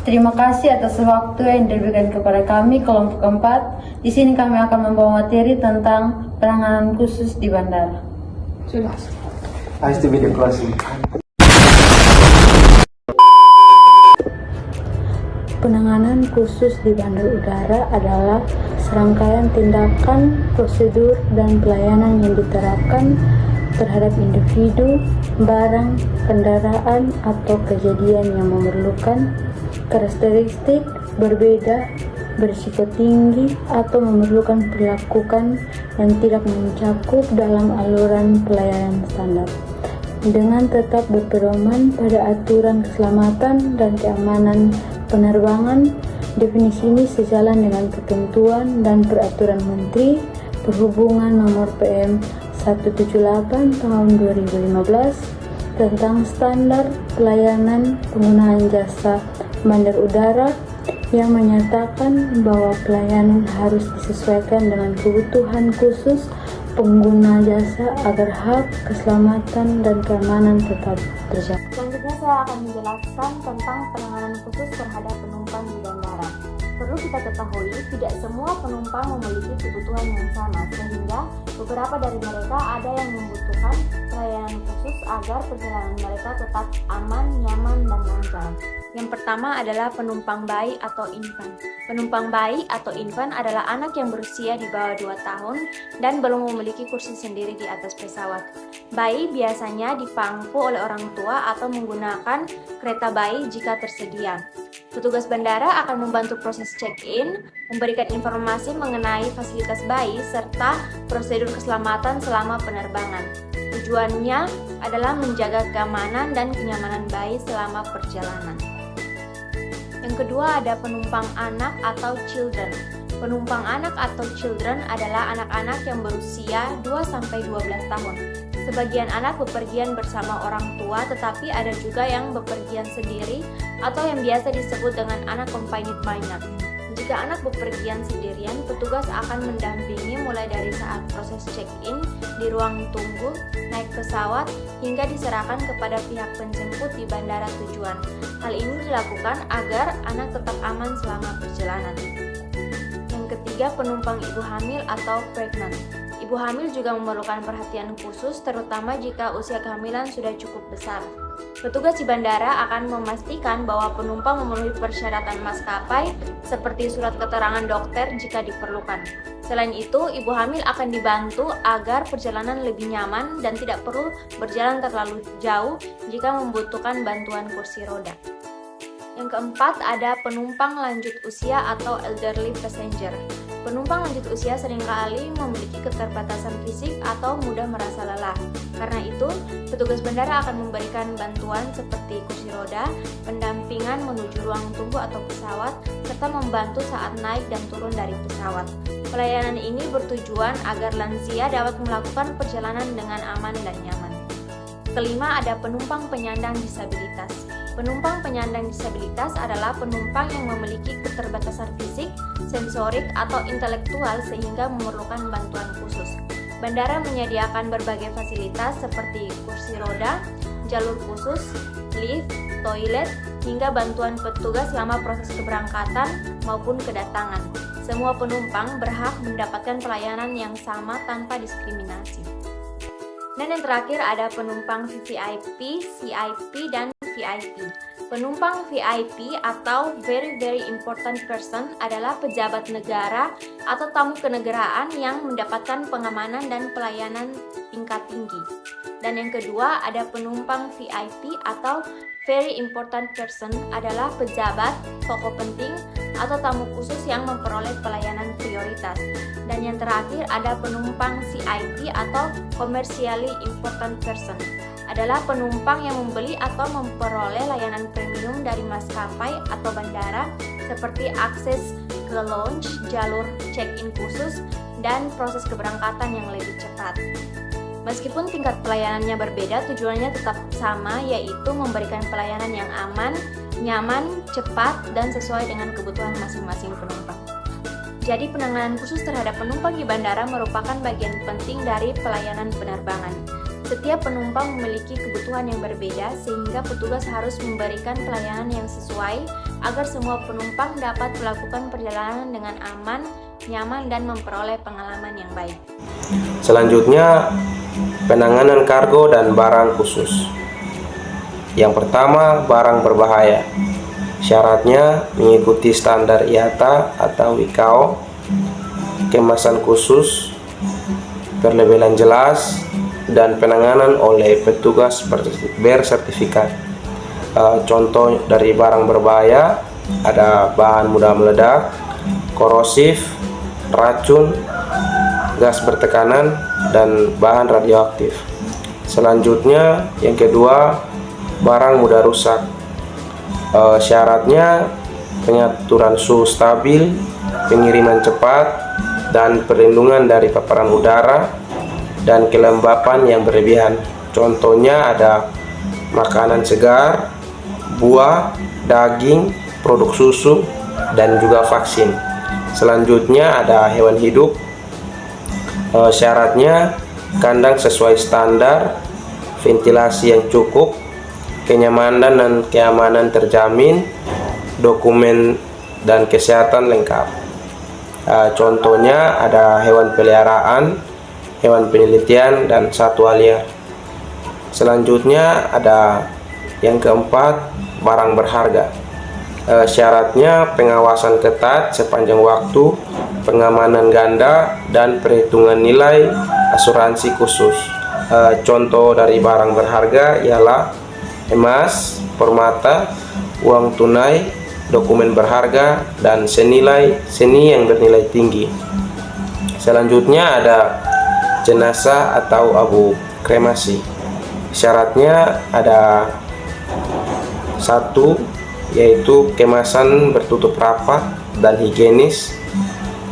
Terima kasih atas waktu yang diberikan kepada kami kelompok 4. Di sini kami akan membawa materi tentang penanganan khusus di bandara. Nice to meet you, closing. Penanganan khusus di bandar udara adalah serangkaian tindakan, prosedur, dan pelayanan yang diterapkan terhadap individu, barang, kendaraan, atau kejadian yang memerlukan karakteristik berbeda, berisiko tinggi, atau memerlukan perlakuan yang tidak mencakup dalam aluran pelayanan standar, dengan tetap berpedoman pada aturan keselamatan dan keamanan penerbangan. Definisi ini sejalan dengan ketentuan dan peraturan Menteri Perhubungan Nomor PM 178 Tahun 2015 tentang standar pelayanan penggunaan jasa bandar udara, yang menyatakan bahwa pelayanan harus disesuaikan dengan kebutuhan khusus pengguna jasa agar hak keselamatan dan keamanan tetap terjaga. Selanjutnya saya akan menjelaskan tentang penanganan khusus terhadap penumpang di bandara. Perlu kita ketahui, tidak semua penumpang memiliki kebutuhan yang sama, sehingga beberapa dari mereka ada yang membutuhkan pelayanan khusus agar perjalanan mereka tetap aman, nyaman, dan lancar. Yang pertama adalah penumpang bayi atau infant. Penumpang bayi atau infant adalah anak yang berusia di bawah 2 tahun dan belum memiliki kursi sendiri di atas pesawat. Bayi biasanya dipangku oleh orang tua atau menggunakan kereta bayi jika tersedia. Petugas bandara akan membantu proses check-in, memberikan informasi mengenai fasilitas bayi, serta prosedur keselamatan selama penerbangan. Tujuannya adalah menjaga keamanan dan kenyamanan bayi selama perjalanan. Yang kedua ada penumpang anak atau children. Penumpang anak atau children adalah anak-anak yang berusia 2-12 tahun. Sebagian anak bepergian bersama orang tua, tetapi ada juga yang bepergian sendiri atau yang biasa disebut dengan unaccompanied minor. Jika anak bepergian sendirian, petugas akan mendampingi mulai dari saat proses check-in di ruang tunggu, naik pesawat, hingga diserahkan kepada pihak penjemput di bandara tujuan. Hal ini dilakukan agar anak tetap aman selama perjalanan. Yang ketiga, penumpang ibu hamil atau pregnant. Ibu hamil juga memerlukan perhatian khusus, terutama jika usia kehamilan sudah cukup besar. Petugas di bandara akan memastikan bahwa penumpang memenuhi persyaratan maskapai seperti surat keterangan dokter jika diperlukan. Selain itu, ibu hamil akan dibantu agar perjalanan lebih nyaman dan tidak perlu berjalan terlalu jauh jika membutuhkan bantuan kursi roda. Yang keempat ada penumpang lanjut usia atau elderly passenger. Penumpang lanjut usia seringkali memiliki keterbatasan fisik atau mudah merasa lelah. Karena itu, petugas bandara akan memberikan bantuan seperti kursi roda, pendampingan menuju ruang tunggu atau pesawat, serta membantu saat naik dan turun dari pesawat. Pelayanan ini bertujuan agar lansia dapat melakukan perjalanan dengan aman dan nyaman. Kelima ada penumpang penyandang disabilitas. Penumpang penyandang disabilitas adalah penumpang yang memiliki keterbatasan fisik, sensorik, atau intelektual sehingga memerlukan bantuan khusus. Bandara menyediakan berbagai fasilitas seperti kursi roda, jalur khusus, lift, toilet, hingga bantuan petugas selama proses keberangkatan maupun kedatangan. Semua penumpang berhak mendapatkan pelayanan yang sama tanpa diskriminasi. Dan yang terakhir ada penumpang VVIP, CIP, dan VIP. Penumpang VIP atau Very Very Important Person adalah pejabat negara atau tamu kenegaraan yang mendapatkan pengamanan dan pelayanan tingkat tinggi. Dan yang kedua ada penumpang VIP atau Very Important Person adalah pejabat, tokoh penting, atau tamu khusus yang memperoleh pelayanan prioritas. Dan yang terakhir ada penumpang CIP atau Commercially Important Person, adalah penumpang yang membeli atau memperoleh layanan premium dari maskapai atau bandara seperti akses ke lounge, jalur check-in khusus, dan proses keberangkatan yang lebih cepat. Meskipun tingkat pelayanannya berbeda, tujuannya tetap sama, yaitu memberikan pelayanan yang aman, nyaman, cepat, dan sesuai dengan kebutuhan masing-masing penumpang. Jadi penanganan khusus terhadap penumpang di bandara merupakan bagian penting dari pelayanan penerbangan. Setiap penumpang memiliki kebutuhan yang berbeda, sehingga petugas harus memberikan pelayanan yang sesuai agar semua penumpang dapat melakukan perjalanan dengan aman, nyaman, dan memperoleh pengalaman yang baik. Selanjutnya, penanganan kargo dan barang khusus. Yang pertama, barang berbahaya. Syaratnya mengikuti standar IATA atau ICAO, kemasan khusus, perlebelan jelas, dan penanganan oleh petugas bersertifikat. Contoh dari barang berbahaya ada bahan mudah meledak, korosif, racun, gas bertekanan, dan bahan radioaktif. Selanjutnya, yang kedua, barang mudah rusak. Syaratnya pengaturan suhu stabil, pengiriman cepat, dan perlindungan dari paparan udara dan kelembapan yang berlebihan. Contohnya ada makanan segar, buah, daging, produk susu, dan juga vaksin. Selanjutnya ada hewan hidup. Syaratnya kandang sesuai standar, ventilasi yang cukup, kenyamanan dan keamanan terjamin, dokumen dan kesehatan lengkap. Contohnya ada hewan peliharaan, hewan penelitian, dan satwa liar. Selanjutnya ada yang keempat, barang berharga. Syaratnya pengawasan ketat sepanjang waktu, pengamanan ganda, dan perhitungan nilai asuransi khusus. Contoh dari barang berharga ialah emas, permata, uang tunai, dokumen berharga, dan seni yang bernilai tinggi. Selanjutnya ada jenazah atau abu kremasi. Syaratnya ada satu, yaitu kemasan bertutup rapat dan higienis,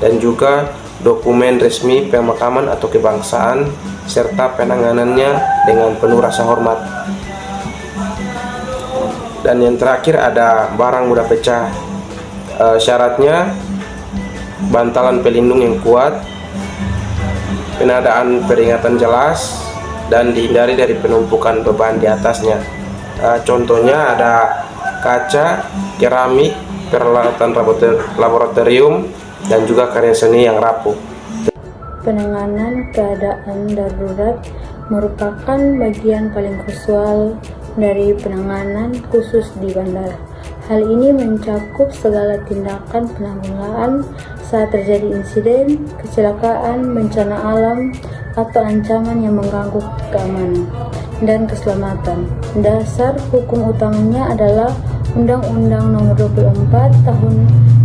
dan juga dokumen resmi pemakaman atau kebangsaan, serta penanganannya dengan penuh rasa hormat. Dan yang terakhir ada barang mudah pecah. Syaratnya bantalan pelindung yang kuat, penadaan peringatan jelas, dan dihindari dari penumpukan beban di atasnya. Contohnya ada kaca, keramik, peralatan laboratorium, dan juga karya seni yang rapuh. Penanganan keadaan darurat merupakan bagian paling krusial dari penanganan khusus di bandara. Hal ini mencakup segala tindakan penanggulangan saat terjadi insiden, kecelakaan, bencana alam, atau ancaman yang mengganggu keamanan dan keselamatan. Dasar hukum utamanya adalah Undang-Undang Nomor 24 Tahun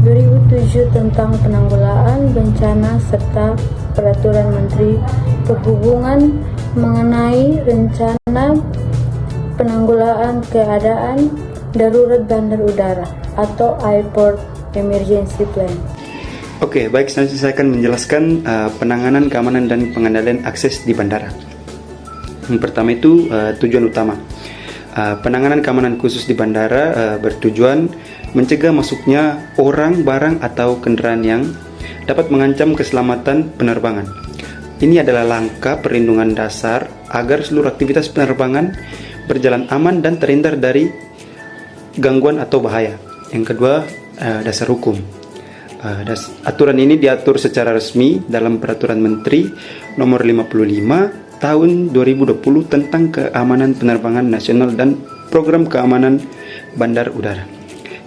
2007 tentang Penanggulangan Bencana serta Peraturan Menteri Perhubungan mengenai rencana penanggulangan keadaan darurat bandar udara atau Airport Emergency Plan. Oke, baik, selanjutnya saya akan menjelaskan penanganan, keamanan, dan pengendalian akses di bandara. Yang pertama itu tujuan utama. Penanganan keamanan khusus di bandara bertujuan mencegah masuknya orang, barang, atau kendaraan yang dapat mengancam keselamatan penerbangan. Ini adalah langkah perlindungan dasar agar seluruh aktivitas penerbangan berjalan aman dan terhindar dari gangguan atau bahaya. Yang kedua, dasar hukum. Aturan ini diatur secara resmi dalam Peraturan Menteri Nomor 55 Tahun 2020 tentang Keamanan Penerbangan Nasional dan Program Keamanan Bandar Udara.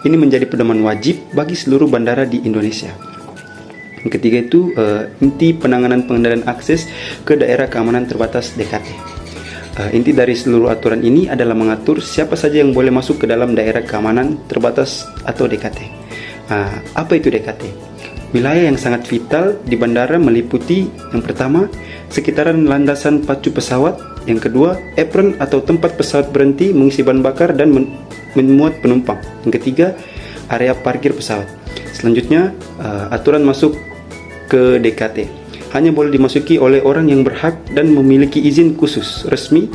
Ini menjadi pedoman wajib bagi seluruh bandara di Indonesia. Yang ketiga itu inti penanganan pengendalian akses ke daerah keamanan terbatas DKT. Inti dari seluruh aturan ini adalah mengatur siapa saja yang boleh masuk ke dalam daerah keamanan terbatas atau DKT. Apa itu DKT? Wilayah yang sangat vital di bandara meliputi yang pertama, sekitaran landasan pacu pesawat. Yang kedua, apron atau tempat pesawat berhenti mengisi bahan bakar dan memuat penumpang. Yang ketiga, area parkir pesawat. Selanjutnya, aturan masuk ke DKT hanya boleh dimasuki oleh orang yang berhak dan memiliki izin khusus resmi.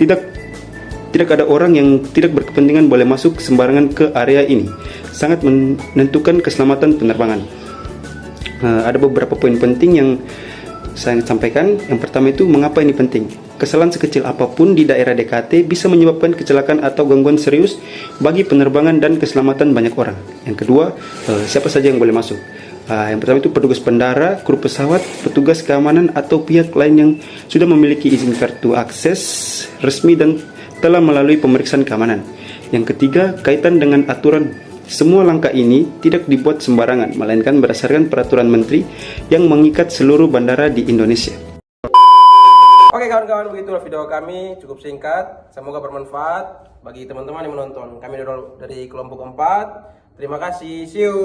Tidak ada orang yang tidak berkepentingan boleh masuk sembarangan ke area ini. Sangat menentukan keselamatan penerbangan. Ada beberapa poin penting yang saya sampaikan. Yang pertama itu, mengapa ini penting? Kesalahan sekecil apapun di daerah DKT bisa menyebabkan kecelakaan atau gangguan serius bagi penerbangan dan keselamatan banyak orang. Yang kedua, siapa saja yang boleh masuk? Yang pertama itu petugas bandara, kru pesawat, petugas keamanan atau pihak lain yang sudah memiliki izin kartu akses resmi dan telah melalui pemeriksaan keamanan. Yang ketiga, kaitan dengan aturan. Semua langkah ini tidak dibuat sembarangan, melainkan berdasarkan peraturan menteri yang mengikat seluruh bandara di Indonesia. Oke kawan-kawan, begitulah video kami, cukup singkat. Semoga bermanfaat bagi teman-teman yang menonton. Kami dari kelompok 4. Terima kasih, see you.